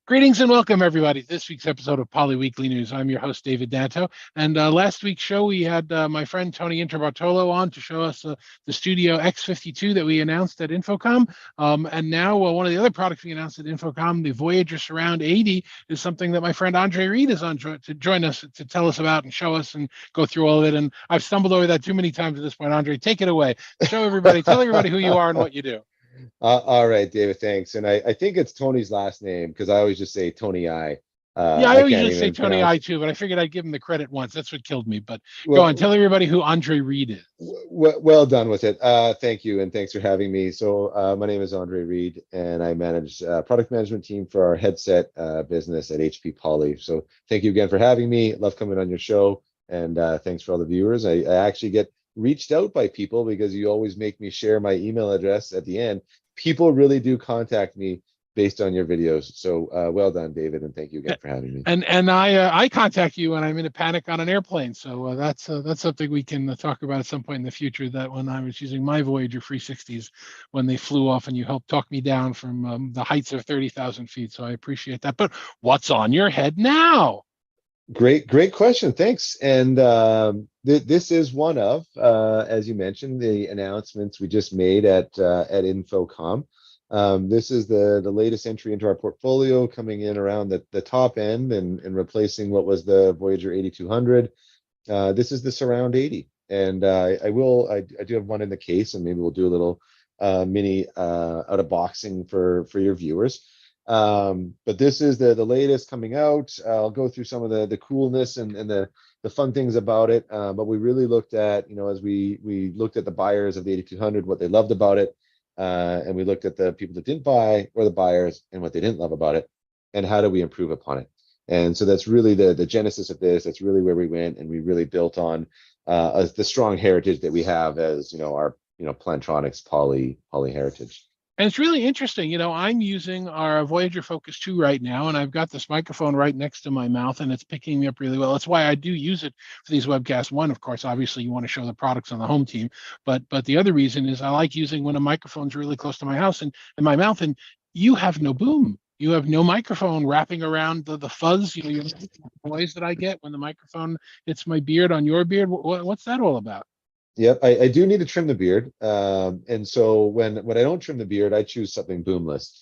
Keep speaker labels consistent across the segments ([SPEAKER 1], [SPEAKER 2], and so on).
[SPEAKER 1] Greetings and welcome, everybody, to this week's episode of Poly Weekly News. I'm your host, David Danto. And last week's show, we had my friend Tony Interbartolo on to show us the Studio X52 that we announced at Infocom. And now one of the other products we announced at Infocom, the Voyager Surround 80, is something that my friend Andre Reid is on to join us to tell us about and show us and go through all of it. And I've stumbled over that too many times at this point. Andre, take it away. Tell everybody who you are and what you do.
[SPEAKER 2] All right, David, thanks. And I think it's Tony's last name because I always just say Tony I.
[SPEAKER 1] Yeah, I
[SPEAKER 2] I
[SPEAKER 1] always
[SPEAKER 2] can't
[SPEAKER 1] just say
[SPEAKER 2] even
[SPEAKER 1] Tony
[SPEAKER 2] pronounce
[SPEAKER 1] I
[SPEAKER 2] it.
[SPEAKER 1] too, but I figured I'd give him the credit once. That's what killed me. But go on,
[SPEAKER 2] Well,
[SPEAKER 1] tell everybody who Andre Reid is.
[SPEAKER 2] well done with it. Thank you, and thanks for having me. So, my name is Andre Reid, and I manage product management team for our headset business at HP Poly. So, thank you again for having me. Love coming on your show, and thanks for all the viewers. I actually get reached out by people because you always make me share my email address at the end. People really do contact me based on your videos. So, well done, David, and thank you again for having me.
[SPEAKER 1] And I contact you when I'm in a panic on an airplane. So that's something we can talk about at some point in the future. That when I was using my Voyager 360s when they flew off, and you helped talk me down from the heights of 30,000 feet. So I appreciate that. But what's on your head now?
[SPEAKER 2] Great question. Thanks. And this is one of, as you mentioned, the announcements we just made at Infocom. This is the latest entry into our portfolio, coming in around the top end and replacing what was the Voyager 8200. This is the Surround 80, and I do have one in the case, and maybe we'll do a little mini out of boxing for your viewers. But this is the latest coming out. I'll go through some of the coolness and the fun things about it. But we really looked at, as we looked at the buyers of the 8200, what they loved about it, and we looked at the people that didn't buy or the buyers and what they didn't love about it, and how do we improve upon it. And so that's really the genesis of this. That's really where we went, and we really built on the strong heritage that we have as our Plantronics poly heritage.
[SPEAKER 1] And it's really interesting. I'm using our Voyager Focus 2 right now, and I've got this microphone right next to my mouth, and it's picking me up really well. That's why I do use it for these webcasts. One, of course, obviously you want to show the products on the home team, but the other reason is I like using when a microphone's really close to my house and in my mouth, and you have no boom. You have no microphone wrapping around the fuzz, you know, noise that I get when the microphone hits my beard on your beard. What's that all about?
[SPEAKER 2] Yep, I do need to trim the beard, and so when I don't trim the beard, I choose something boomless.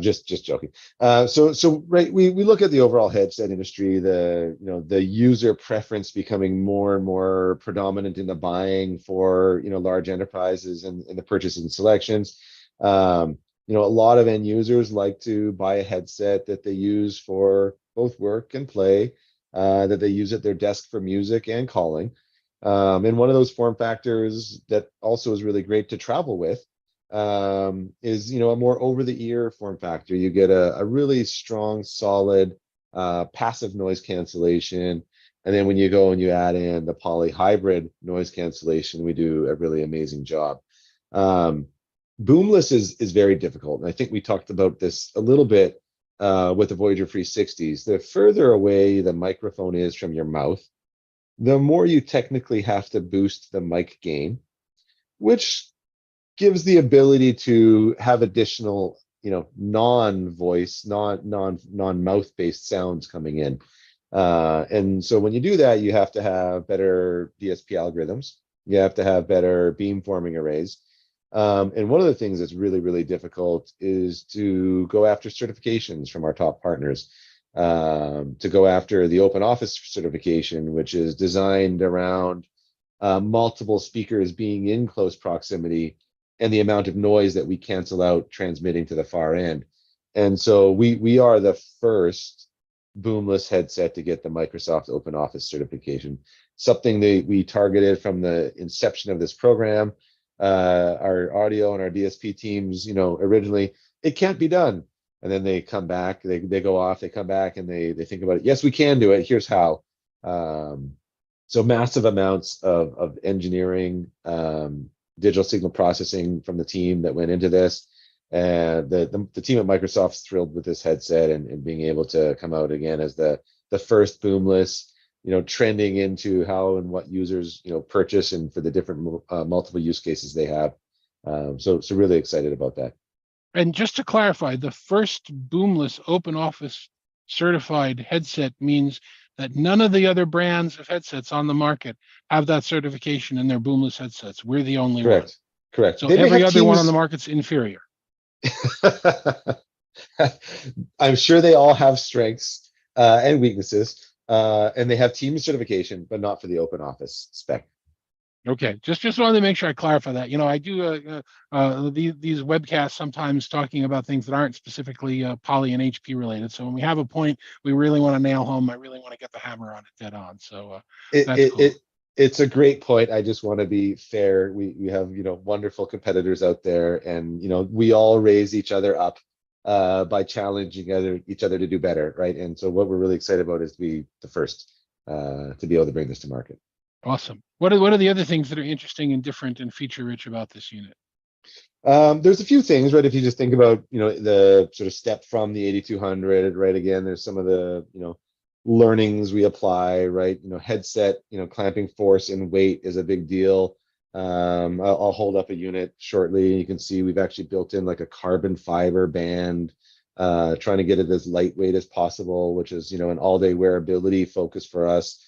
[SPEAKER 2] Just joking. So right, we look at the overall headset industry, the user preference becoming more and more predominant in the buying for large enterprises and the purchases and selections. A lot of end users like to buy a headset that they use for both work and play, that they use at their desk for music and calling. And one of those form factors that also is really great to travel with is, a more over-the-ear form factor. You get a really strong, solid, passive noise cancellation. And then when you go and you add in the poly hybrid noise cancellation, we do a really amazing job. Boomless is very difficult. And I think we talked about this a little bit with the Voyager 360s. The further away the microphone is from your mouth, the more you technically have to boost the mic gain, which gives the ability to have additional, non-voice, non-mouth based sounds coming in. And so when you do that, you have to have better DSP algorithms. You have to have better beamforming arrays. And one of the things that's really, really difficult is to go after certifications from our top partners. To go after the Open Office certification, which is designed around multiple speakers being in close proximity and the amount of noise that we cancel out transmitting to the far end. And so we are the first boomless headset to get the Microsoft Open Office certification, something that we targeted from the inception of this program. Our audio and our DSP teams, originally, it can't be done. And then they come back, they go off, they come back, and they think about it. Yes, we can do it. Here's how. So massive amounts of engineering, digital signal processing from the team that went into this. And the team at Microsoft's thrilled with this headset and being able to come out again as the first boomless, trending into how and what users, purchase and for the different multiple use cases they have. So really excited about that.
[SPEAKER 1] And just to clarify, the first boomless open office certified headset means that none of the other brands of headsets on the market have that certification in their boomless headsets. We're the only one.
[SPEAKER 2] Correct. Correct.
[SPEAKER 1] So
[SPEAKER 2] They may
[SPEAKER 1] every
[SPEAKER 2] have
[SPEAKER 1] other one on the
[SPEAKER 2] teams.
[SPEAKER 1] market's inferior.
[SPEAKER 2] I'm sure they all have strengths and weaknesses, and they have team certification, but not for the open office spec.
[SPEAKER 1] Okay, just wanted to make sure I clarify that. You know, I do these webcasts sometimes talking about things that aren't specifically Poly and HP related. So when we have a point we really want to nail home, I really want to get the hammer on it dead on. So
[SPEAKER 2] It,
[SPEAKER 1] that's
[SPEAKER 2] it,
[SPEAKER 1] cool.
[SPEAKER 2] it, it's a great point. I just want to be fair. We have, wonderful competitors out there, and, we all raise each other up by challenging each other to do better, right? And so what we're really excited about is to be the first to be able to bring this to market.
[SPEAKER 1] Awesome. What are the other things that are interesting and different and feature rich about this unit?
[SPEAKER 2] There's a few things, right? If you just think about, the sort of step from the 8200, right? Again, there's some of the, learnings we apply, right? Headset, clamping force and weight is a big deal. I'll hold up a unit shortly. You can see we've actually built in like a carbon fiber band, trying to get it as lightweight as possible, which is, an all-day wearability focus for us.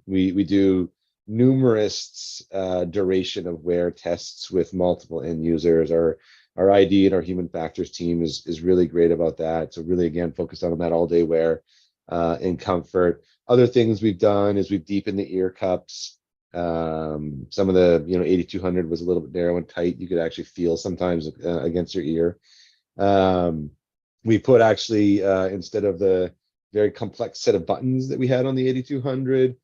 [SPEAKER 2] We do numerous duration of wear tests with multiple end users. Our ID and our human factors team is really great about that. So really, again, focused on that all-day wear and comfort. Other things we've done is we've deepened the ear cups. Some of the 8200 was a little bit narrow and tight. You could actually feel sometimes against your ear. We put actually instead of the very complex set of buttons that we had on the 8200,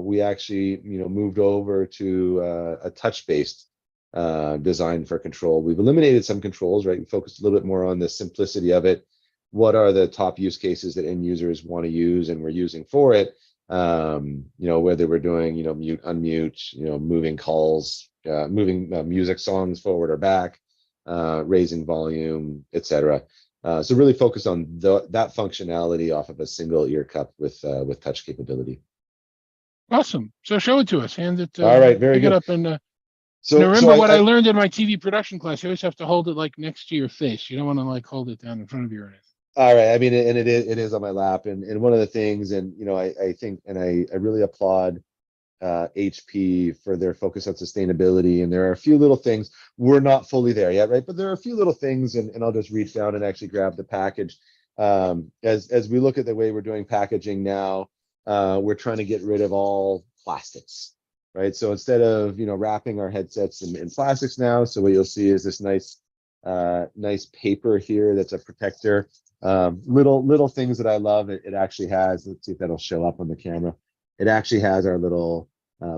[SPEAKER 2] we actually moved over to a touch-based design for control. We've eliminated some controls, right? We focused a little bit more on the simplicity of it. What are the top use cases that end users want to use and we're using for it? Whether we're doing mute, unmute, moving calls, moving music songs forward or back, raising volume, etc. So really focus on that functionality off of a single ear cup with touch capability.
[SPEAKER 1] Awesome. So show it to us. Hand it.
[SPEAKER 2] All right, very
[SPEAKER 1] pick it
[SPEAKER 2] good.
[SPEAKER 1] up and.
[SPEAKER 2] So
[SPEAKER 1] Remember what I
[SPEAKER 2] I
[SPEAKER 1] learned in my TV production class. You always have to hold it like next to your face. You don't want to like hold it down in front of you or anything.
[SPEAKER 2] all right. I mean, and it is on my lap, and one of the things, and I think, and I really applaud HP for their focus on sustainability. And there are a few little things. We're not fully there yet, right? But there are a few little things, and I'll just reach down and actually grab the package. As we look at the way we're doing packaging now, we're trying to get rid of all plastics, right? So instead of wrapping our headsets in plastics now, so what you'll see is this nice paper here that's a protector. Little things that I love. It actually has. Let's see if that'll show up on the camera. It actually has our little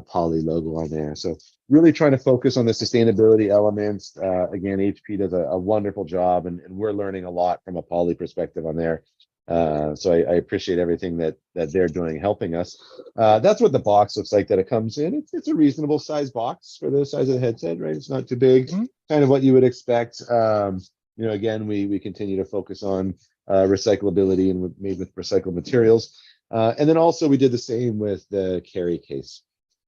[SPEAKER 2] Poly logo on there. So really trying to focus on the sustainability elements. Again, HP does a wonderful job, and we're learning a lot from a Poly perspective on there. So I appreciate everything that they're doing, helping us. That's what the box looks like that it comes in. It's a reasonable size box for the size of the headset, right? It's not too big, kind of what you would expect. Again, we continue to focus on recyclability and made with recycled materials. And then also we did the same with the carry case.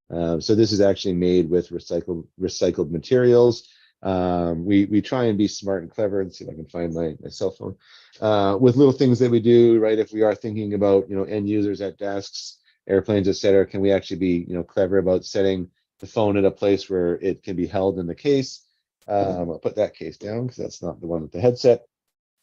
[SPEAKER 2] So this is actually made with recycled materials. We try and be smart and clever, and see if I can find my cell phone with little things that we do, right? If we are thinking about end users at desks, airplanes, etc., can we actually be clever about setting the phone at a place where it can be held in the case? I'll put that case down because that's not the one with the headset.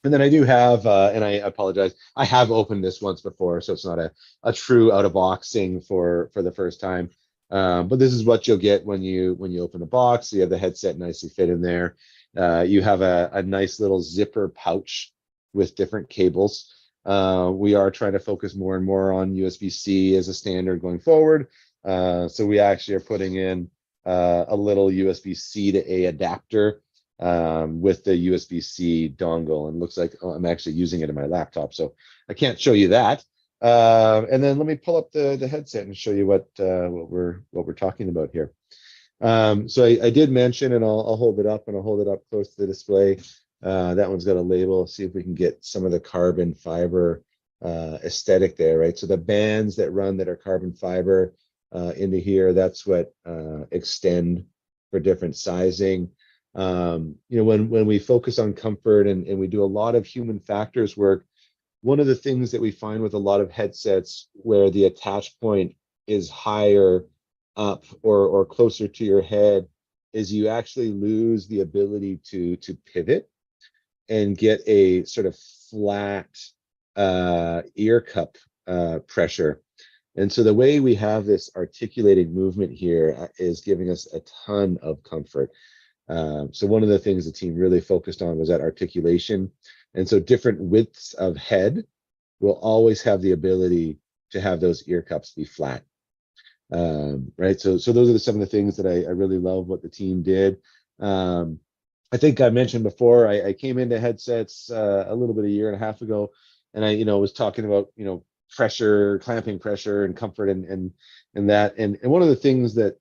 [SPEAKER 2] And then I do have, and I apologize, I have opened this once before, so it's not a true out of box thing for the first time. But this is what you'll get when you open the box. You have the headset nicely fit in there. You have a nice little zipper pouch with different cables. We are trying to focus more and more on USB-C as a standard going forward. So we actually are putting in a little USB-C to A adapter with the USB-C dongle, and looks like I'm actually using it in my laptop, so I can't show you that. And then let me pull up the headset and show you what we're talking about here. So I did mention, and I'll hold it up, and I'll hold it up close to the display. That one's got a label. See if we can get some of the carbon fiber aesthetic there, right? So the bands that run that are carbon fiber into here, that's what extend for different sizing. When we focus on comfort and we do a lot of human factors work, one of the things that we find with a lot of headsets where the attach point is higher up or closer to your head is you actually lose the ability to pivot and get a sort of flat ear cup pressure. And so the way we have this articulating movement here is giving us a ton of comfort. So one of the things the team really focused on was that articulation. And so different widths of head will always have the ability to have those ear cups be flat. Right. So those are some of the things that I really love what the team did. I think I mentioned before, I came into headsets a little bit a year and a half ago, and I was talking about pressure, clamping pressure, and comfort, and that. And one of the things that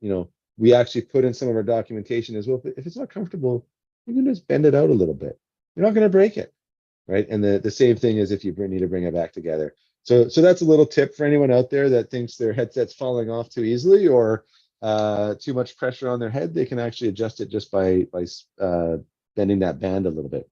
[SPEAKER 2] we actually put in some of our documentation is, well, if it's not comfortable, you can just bend it out a little bit. You're not going to break it, right? And the same thing is if you need to bring it back together. So that's a little tip for anyone out there that thinks their headset's falling off too easily or too much pressure on their head. They can actually adjust it just by bending that band a little bit.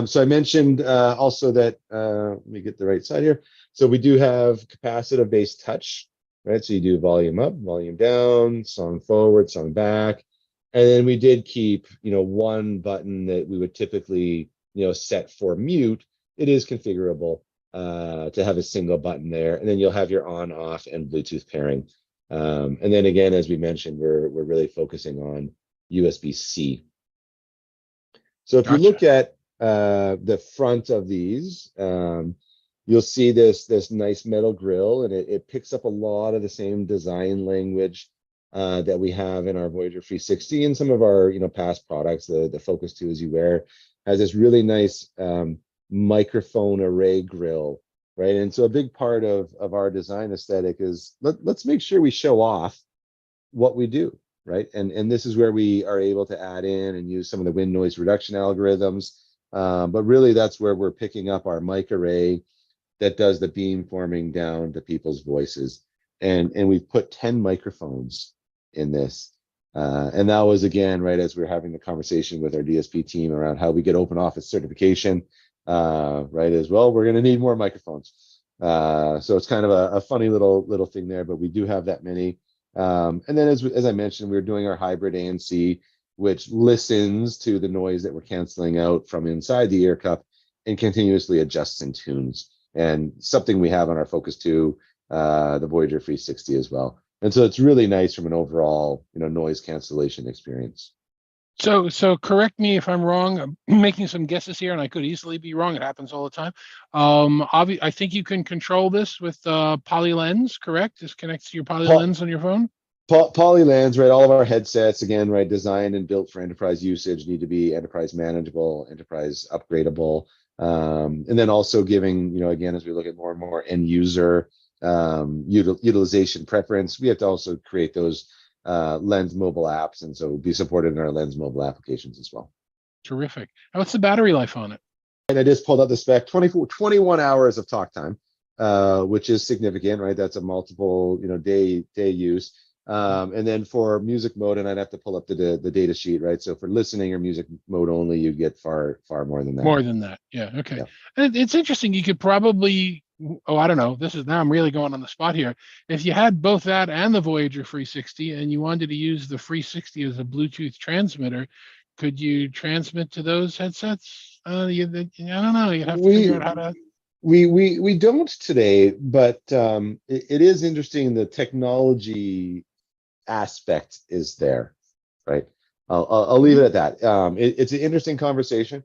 [SPEAKER 2] So I mentioned also that, let me get the right side here. So we do have capacitive based touch, right? So you do volume up, volume down, song forward, song back. And then we did keep, one button that we would typically, set for mute. It is configurable to have a single button there. And then you'll have your on, off, and Bluetooth pairing. And then again, as we mentioned, we're really focusing on USB-C. So if you look at the front of these, you'll see this nice metal grill, and it picks up a lot of the same design language that we have in our Voyager 360 and some of our past products. The Focus 2 As You Wear has this really nice microphone array grill, right? And so a big part of our design aesthetic is let's make sure we show off what we do, right? And this is where we are able to add in and use some of the wind noise reduction algorithms. But really that's where we're picking up our mic array that does the beam forming down to people's voices. And we've put 10 microphones in this. And that was, again, right as we were having the conversation with our DSP team around how we get open office certification, right, as well, we're going to need more microphones. So it's kind of a funny little thing there, but we do have that many. And then as I mentioned, we were doing our hybrid ANC, which listens to the noise that we're canceling out from inside the ear cup and continuously adjusts and tunes. And something we have on our Focus 2, the Voyager 360 as well. And so it's really nice from an overall, noise cancellation experience.
[SPEAKER 1] So correct me if I'm wrong. I'm making some guesses here, and I could easily be wrong. It happens all the time. I think you can control this with Poly Lens, correct? This connects to your Poly Lens on your phone.
[SPEAKER 2] Poly Lens, right? All of our headsets, again, right, designed and built for enterprise usage, need to be enterprise manageable, enterprise upgradable, and then also giving, again, as we look at more and more end user utilization preference, we have to also create those Lens mobile apps, and so be supported in our Lens mobile applications as well.
[SPEAKER 1] Terrific. What's the battery life on it?
[SPEAKER 2] And I just pulled up the spec, 21 hours of talk time, which is significant, right? That's a multiple, day use. And then for music mode, and I'd have to pull up the data sheet, right? So for listening or music mode only, you get far more than that.
[SPEAKER 1] More than that, yeah. Okay. Yeah. And it's interesting. You could probably, I don't know. Now I'm really going on the spot here. If you had both that and the Voyager 360, and you wanted to use the 360 as a Bluetooth transmitter, could you transmit to those headsets? I don't know. You'd have to figure out how to.
[SPEAKER 2] We don't today, but it is interesting. The technology aspect is there, right? I'll leave it at that. It's an interesting conversation,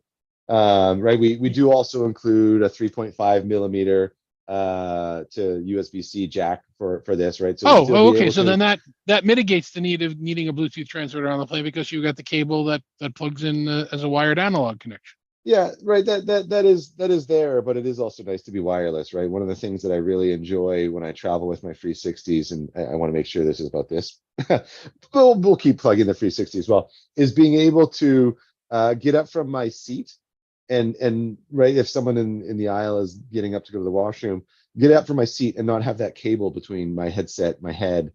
[SPEAKER 2] right? We do also include a 3.5 millimeter to USB-C jack for this, right?
[SPEAKER 1] So okay. So then that mitigates the need of needing a Bluetooth transmitter on the plane because you got the cable that plugs in as a wired analog connection.
[SPEAKER 2] Yeah, right. That is there, but it is also nice to be wireless, right? One of the things that I really enjoy when I travel with my 360s, and I want to make sure this is about this, but we'll keep plugging the 360 as well, is being able to get up from my seat and right, if someone in the aisle is getting up to go to the washroom, get up from my seat and not have that cable between my headset, my head,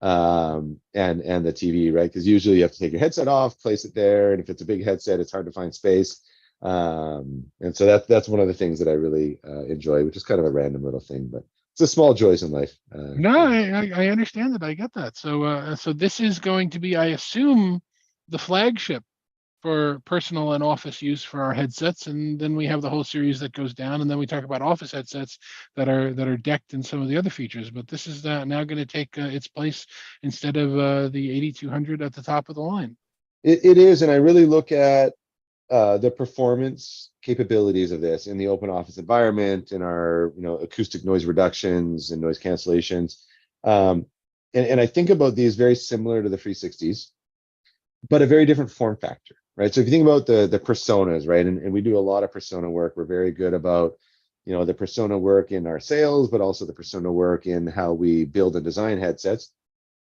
[SPEAKER 2] and the TV, right? Because usually you have to take your headset off, place it there, and if it's a big headset, it's hard to find space. And so that's one of the things that I really enjoy, which is kind of a random little thing, but it's a small joys in life.
[SPEAKER 1] No, I understand that. I get that. So this is going to be, I assume, the flagship for personal and office use for our headsets, and then we have the whole series that goes down, and then we talk about office headsets that are decked in some of the other features. But this is now going to take its place instead of the 8200 at the top of the line.
[SPEAKER 2] It is, and I really look at the performance capabilities of this in the open office environment, in our acoustic noise reductions and noise cancellations, and I think about these very similar to the 360s, but a very different form factor, right? So if you think about the personas, right, and we do a lot of persona work. We're very good about the persona work in our sales, but also the persona work in how we build and design headsets.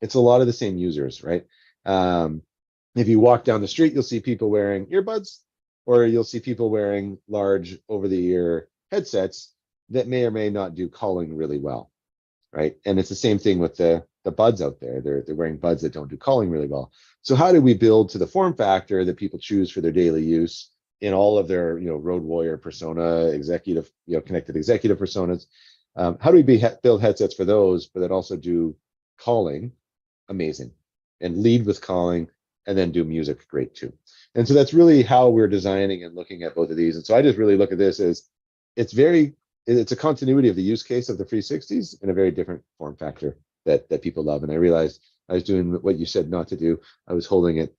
[SPEAKER 2] It's a lot of the same users, right? If you walk down the street, you'll see people wearing earbuds, or you'll see people wearing large over-the-ear headsets that may or may not do calling really well, right? And it's the same thing with the buds out there. They're wearing buds that don't do calling really well. So how do we build to the form factor that people choose for their daily use in all of their road warrior persona, executive, connected executive personas? How do we build headsets for those, but that also do calling amazing, and lead with calling, and then do music great too? And so that's really how we're designing and looking at both of these. And so I just really look at this as it's a continuity of the use case of the 360s in a very different form factor that people love. And I realized I was doing what you said not to do. I was holding it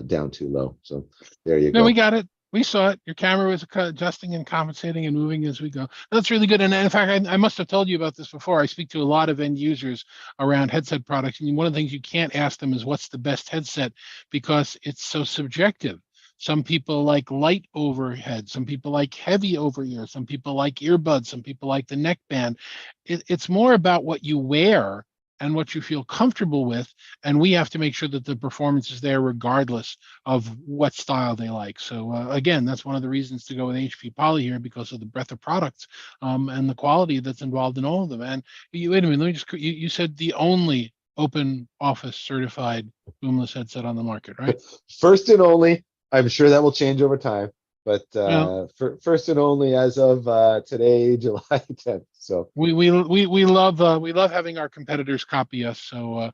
[SPEAKER 2] down too low. So there you go.
[SPEAKER 1] No, we got it. We saw it. Your camera was adjusting and compensating and moving as we go. That's really good. And in fact, I must have told you about this before. I speak to a lot of end users around headset products. And one of the things you can't ask them is what's the best headset, because it's so subjective. Some people like light overhead. Some people like heavy over ear. Some people like earbuds. Some people like the neckband. It's more about what you wear and what you feel comfortable with. And we have to make sure that the performance is there regardless of what style they like. So again, that's one of the reasons to go with HP Poly here, because of the breadth of products and the quality that's involved in all of them. And wait a minute, let me just, you said the only open office certified boomless headset on the market, right?
[SPEAKER 2] First and only. I'm sure that will change over time, but first and only as of today, July 10th. So
[SPEAKER 1] we love having our competitors copy us. So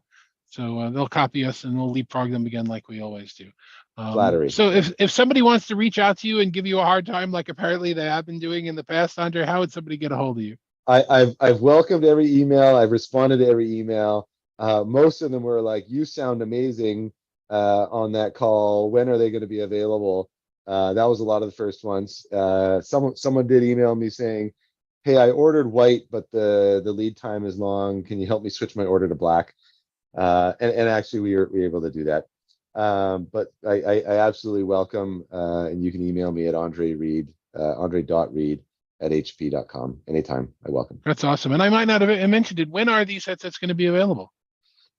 [SPEAKER 1] they'll copy us and we'll leapfrog them again like we always do.
[SPEAKER 2] Flattery.
[SPEAKER 1] So if somebody wants to reach out to you and give you a hard time, like apparently they have been doing in the past, Andre, how would somebody get a hold of you?
[SPEAKER 2] I've welcomed every email. I've responded to every email. Most of them were like, "You sound amazing on that call. When are they going to be available?" That was a lot of the first ones. Someone did email me saying, "Hey, I ordered white, but the lead time is long. Can you help me switch my order to black?" And actually, we were able to do that. But I absolutely welcome, and you can email me at Andre Reid, andre.reid@hp.com anytime. I welcome.
[SPEAKER 1] That's awesome. And I might not have mentioned it. When are these headsets going to be available?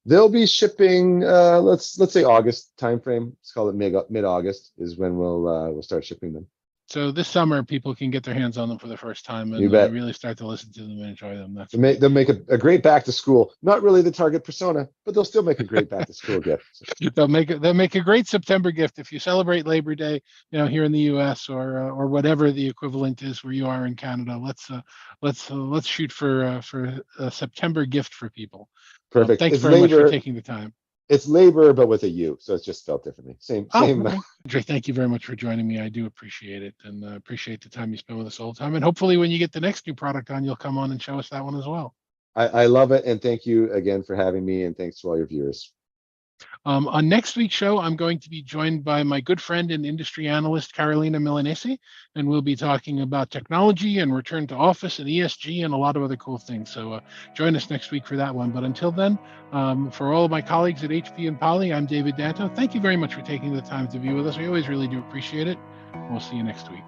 [SPEAKER 2] They'll be shipping. Let's say August timeframe. Let's call it mid-August is when we'll start shipping them.
[SPEAKER 1] So this summer, people can get their hands on them for the first time and really start to listen to them and enjoy them.
[SPEAKER 2] They'll make a great back to school. Not really the target persona, but they'll still make a great back to school gift.
[SPEAKER 1] They'll make a great September gift if you celebrate Labor Day, here in the U.S. or whatever the equivalent is where you are in Canada. Let's shoot for a September gift for people.
[SPEAKER 2] Perfect.
[SPEAKER 1] Thanks very much for taking the time.
[SPEAKER 2] It's labor, but with a U, so it's just spelled differently. Same.
[SPEAKER 1] Okay. Andre, thank you very much for joining me. I do appreciate it, and appreciate the time you spend with us all the time. And hopefully, when you get the next new product on, you'll come on and show us that one as well.
[SPEAKER 2] I love it, and thank you again for having me, and thanks to all your viewers.
[SPEAKER 1] On next week's show, I'm going to be joined by my good friend and industry analyst, Carolina Milanesi, and we'll be talking about technology and return to office and ESG and a lot of other cool things. So join us next week for that one. But until then, for all of my colleagues at HP and Poly, I'm David Danto. Thank you very much for taking the time to be with us. We always really do appreciate it. We'll see you next week.